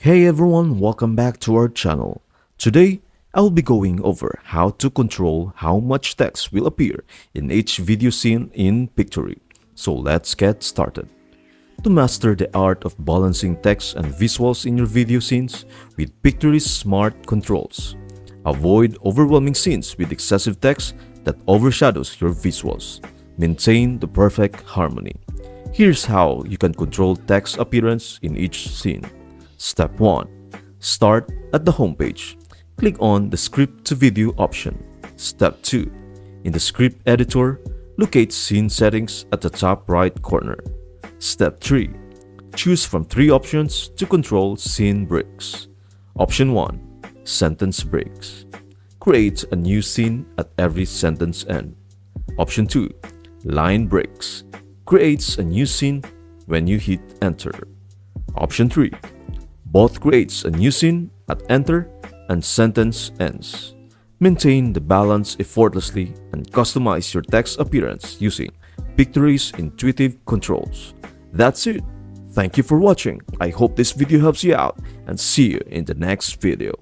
Hey everyone, welcome back to our channel. Today, I'll be going over how to control how much text will appear in each video scene in Pictory. So let's get started. To master the art of balancing text and visuals in your video scenes with Pictory's smart controls. Avoid overwhelming scenes with excessive text that overshadows your visuals. Maintain the perfect harmony. Here's how you can control text appearance in each scene. Step 1. Start at the home page. Click on the Script to Video option. Step 2. In the script editor, locate Scene Settings at the top right corner. Step 3. Choose from 3 options to control scene breaks. Option 1. Sentence breaks. Create a new scene at every sentence end. Option 2. Line breaks. Creates a new scene when you hit enter. Option 3. Both creates a new scene at enter and sentence ends. Maintain the balance effortlessly and customize your text appearance using Pictory's intuitive controls. That's it. Thank you for watching. I hope this video helps you out and see you in the next video.